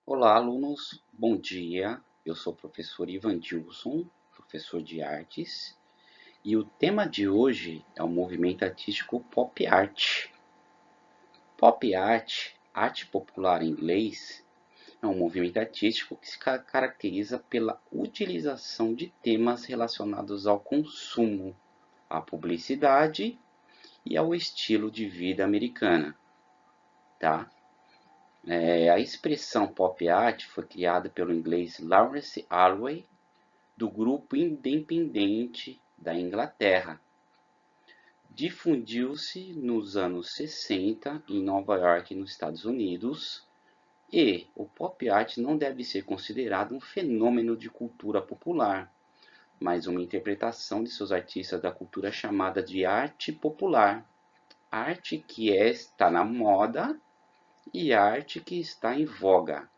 Olá, alunos. Bom dia. Eu sou o professor Ivan Dilson, professor de artes, e o tema de hoje é o movimento artístico Pop Art. Pop Art, arte popular em inglês, é um movimento artístico que se caracteriza pela utilização de temas relacionados ao consumo, à publicidade e ao estilo de vida americana, tá? A expressão pop art foi criada pelo inglês Lawrence Allway, do grupo independente da Inglaterra. Difundiu-se nos anos 60 em Nova York, nos Estados Unidos, e o pop art não deve ser considerado um fenômeno de cultura popular, mas uma interpretação de seus artistas da cultura chamada de arte popular, arte que está na moda e arte que está em voga.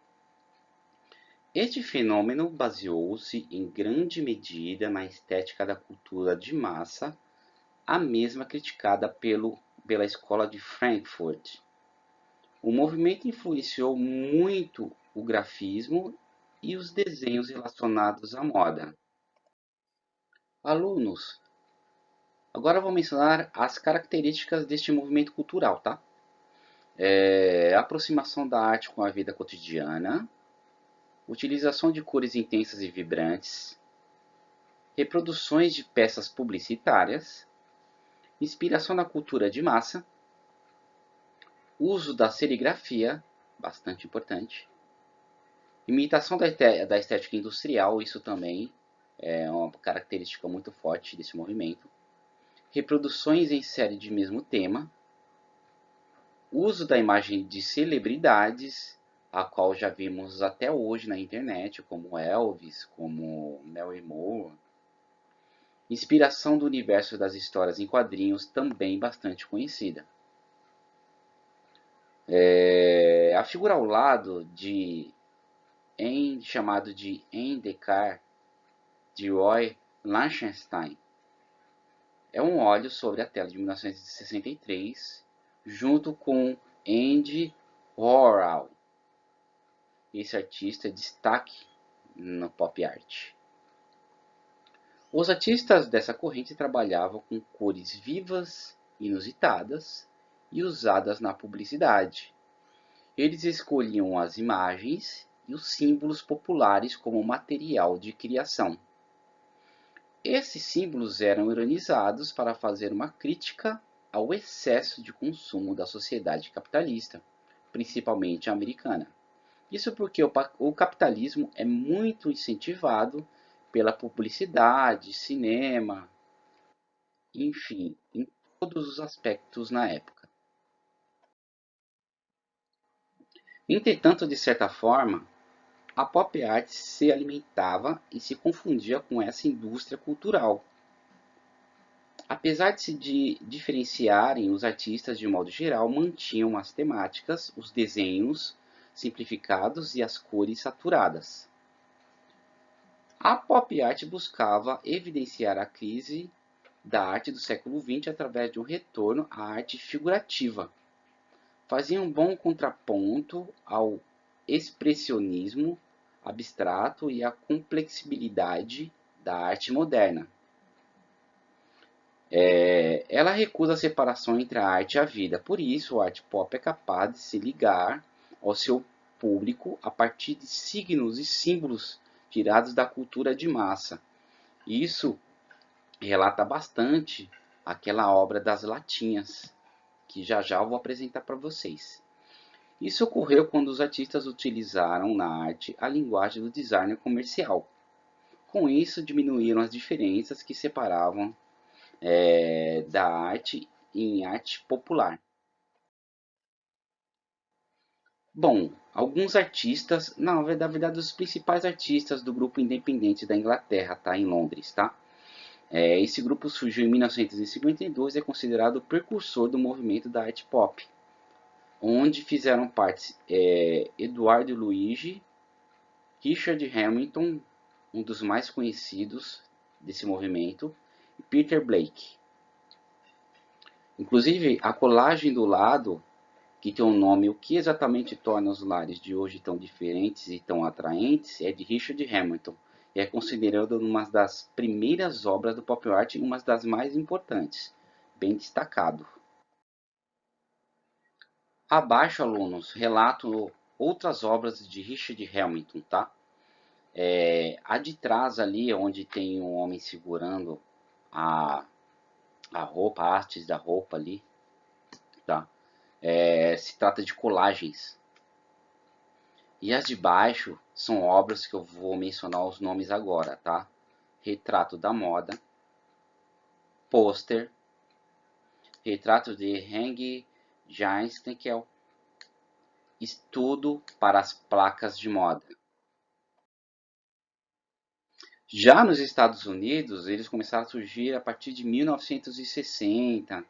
Este fenômeno baseou-se em grande medida na estética da cultura de massa, a mesma criticada pela Escola de Frankfurt. O movimento influenciou muito o grafismo e os desenhos relacionados à moda. Alunos, agora vou mencionar as características deste movimento cultural, tá? A aproximação da arte com a vida cotidiana, utilização de cores intensas e vibrantes, reproduções de peças publicitárias, inspiração na cultura de massa, uso da serigrafia, bastante importante, imitação da estética industrial, isso também é uma característica muito forte desse movimento, reproduções em série de mesmo tema, uso da imagem de celebridades, a qual já vimos até hoje na internet, como Elvis, como Mary Moore, inspiração do universo das histórias em quadrinhos, também bastante conhecida. A figura ao lado chamado de Endekar, de Roy Lichtenstein, é um óleo sobre a tela de 1963, junto com Andy Warhol. Esse artista é destaque no pop art. Os artistas dessa corrente trabalhavam com cores vivas, inusitadas e usadas na publicidade. Eles escolhiam as imagens e os símbolos populares como material de criação. Esses símbolos eram ironizados para fazer uma crítica ao excesso de consumo da sociedade capitalista, principalmente a americana. Isso porque o capitalismo é muito incentivado pela publicidade, cinema, enfim, em todos os aspectos na época. Entretanto, de certa forma, a pop art se alimentava e se confundia com essa indústria cultural. Apesar de se diferenciarem, os artistas, de modo geral, mantinham as temáticas, os desenhos simplificados e as cores saturadas. A pop art buscava evidenciar a crise da arte do século XX através de um retorno à arte figurativa. Fazia um bom contraponto ao expressionismo abstrato e à complexibilidade da arte moderna. Ela recusa a separação entre a arte e a vida, por isso a arte pop é capaz de se ligar ao seu público a partir de signos e símbolos tirados da cultura de massa. Isso relata bastante aquela obra das latinhas, que já já eu vou apresentar para vocês. Isso ocorreu quando os artistas utilizaram na arte a linguagem do designer comercial. Com isso, diminuíram as diferenças que separavam da arte em arte popular. Bom, alguns artistas, não, na verdade, os principais artistas do grupo independente da Inglaterra, tá, em Londres, tá? Esse grupo surgiu em 1952 e é considerado o precursor do movimento da arte pop, onde fizeram parte Eduardo Luigi, Richard Hamilton, um dos mais conhecidos desse movimento, e Peter Blake. Inclusive, a colagem do lado que tem um nome, o que exatamente torna os lares de hoje tão diferentes e tão atraentes, é de Richard Hamilton, e é considerado uma das primeiras obras do pop art e uma das mais importantes, bem destacado. Abaixo, alunos, relato outras obras de Richard Hamilton, tá? A de trás ali, onde tem um homem segurando a, a roupa, a artes da roupa ali, tá? Se trata de colagens. E as de baixo são obras que eu vou mencionar os nomes agora, tá? Retrato da moda, pôster, retrato de Henry Jahnsteckel, estudo para as placas de moda. Já nos Estados Unidos, eles começaram a surgir a partir de 1960.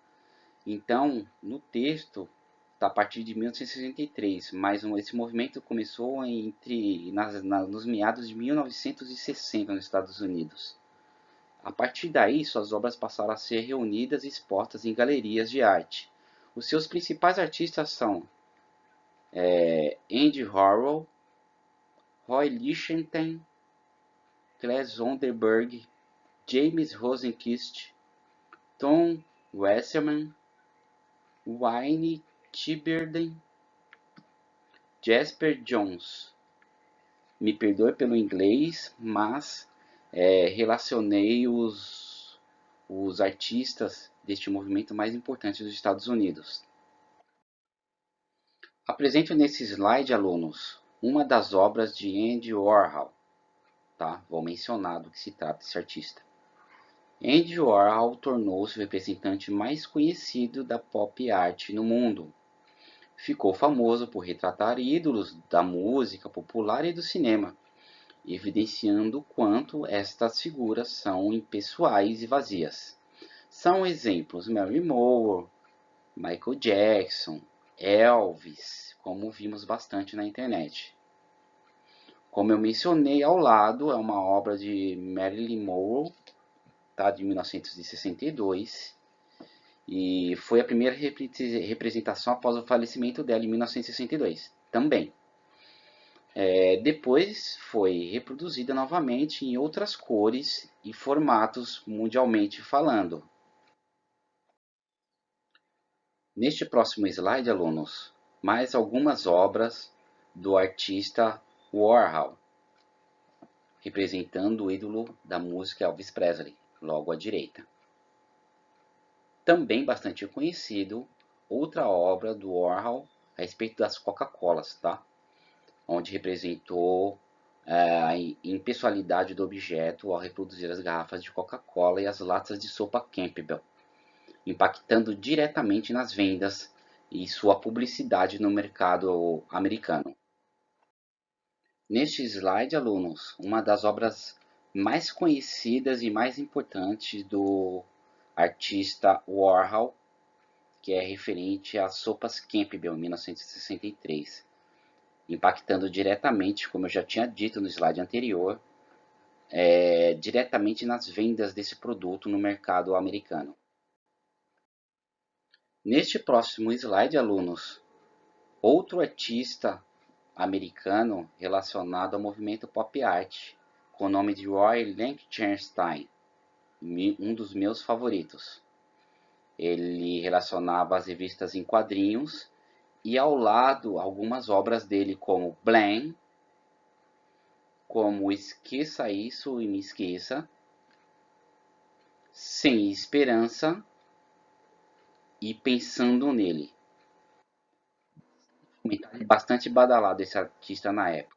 Então, no texto, está a partir de 1963, mas esse movimento começou nos meados de 1960 nos Estados Unidos. A partir daí, suas obras passaram a ser reunidas e expostas em galerias de arte. Os seus principais artistas são Andy Warhol, Roy Lichtenstein, Claes Sonderberg, James Rosenquist, Tom Wasserman, Wayne Tiberden, Jasper Johns. Me perdoe pelo inglês, mas relacionei os artistas deste movimento mais importante dos Estados Unidos. Apresento nesse slide, alunos, uma das obras de Andy Warhol. Tá? Vou mencionar do que se trata esse artista. Andy Warhol tornou-se o representante mais conhecido da pop art no mundo. Ficou famoso por retratar ídolos da música popular e do cinema, evidenciando quanto estas figuras são impessoais e vazias. São exemplos Mary Moore, Michael Jackson, Elvis, como vimos bastante na internet. Como eu mencionei ao lado, é uma obra de Marilyn Monroe, tá, de 1962, e foi a primeira representação após o falecimento dela em 1962, também. Depois foi reproduzida novamente em outras cores e formatos mundialmente falando. Neste próximo slide, alunos, mais algumas obras do artista Warhol, representando o ídolo da música Elvis Presley, logo à direita. Também bastante conhecido, outra obra do Warhol a respeito das Coca-Colas, tá? Onde representou a impessoalidade do objeto ao reproduzir as garrafas de Coca-Cola e as latas de sopa Campbell, impactando diretamente nas vendas e sua publicidade no mercado americano. Neste slide, alunos, uma das obras mais conhecidas e mais importantes do artista Warhol, que é referente às sopas Campbell, em 1963, impactando diretamente, como eu já tinha dito no slide anterior, diretamente nas vendas desse produto no mercado americano. Neste próximo slide, alunos, outro artista americano relacionado ao movimento pop art, com o nome de Roy Lichtenstein, um dos meus favoritos. Ele relacionava as revistas em quadrinhos e ao lado algumas obras dele como Blam, como Esqueça Isso e Me Esqueça, Sem Esperança e Pensando Nele. Bastante badalado esse artista na época.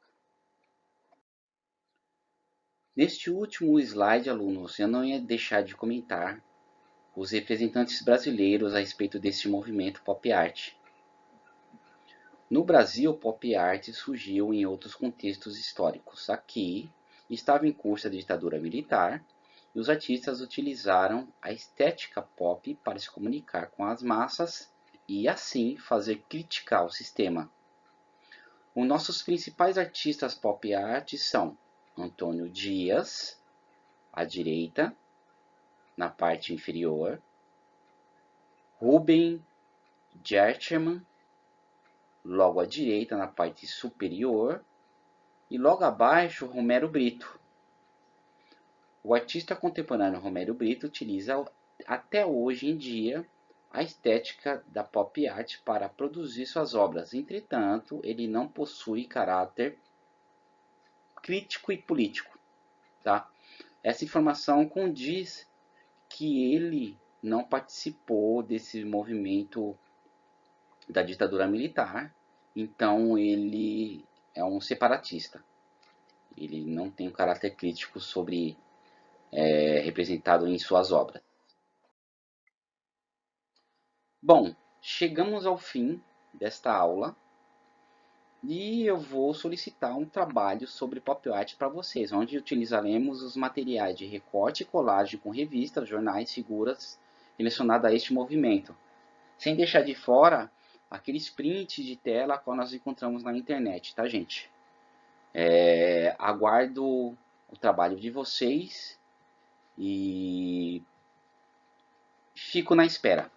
Neste último slide, alunos, eu não ia deixar de comentar os representantes brasileiros a respeito deste movimento pop art. No Brasil, pop art surgiu em outros contextos históricos. Aqui estava em curso a ditadura militar e os artistas utilizaram a estética pop para se comunicar com as massas e assim fazer criticar o sistema. Os nossos principais artistas pop art são Antônio Dias, à direita, na parte inferior, Ruben Gertman, logo à direita, na parte superior, e logo abaixo, Romero Brito. O artista contemporâneo Romero Brito utiliza até hoje em dia a estética da pop art para produzir suas obras. Entretanto, ele não possui caráter crítico e político. Tá? Essa informação condiz que ele não participou desse movimento da ditadura militar, então ele é um separatista. Ele não tem um caráter crítico sobre representado em suas obras. Bom, chegamos ao fim desta aula e eu vou solicitar um trabalho sobre pop art para vocês, onde utilizaremos os materiais de recorte e colagem com revistas, jornais, figuras relacionadas a este movimento, sem deixar de fora aqueles prints de tela que nós encontramos na internet, tá, gente? Aguardo o trabalho de vocês e fico na espera.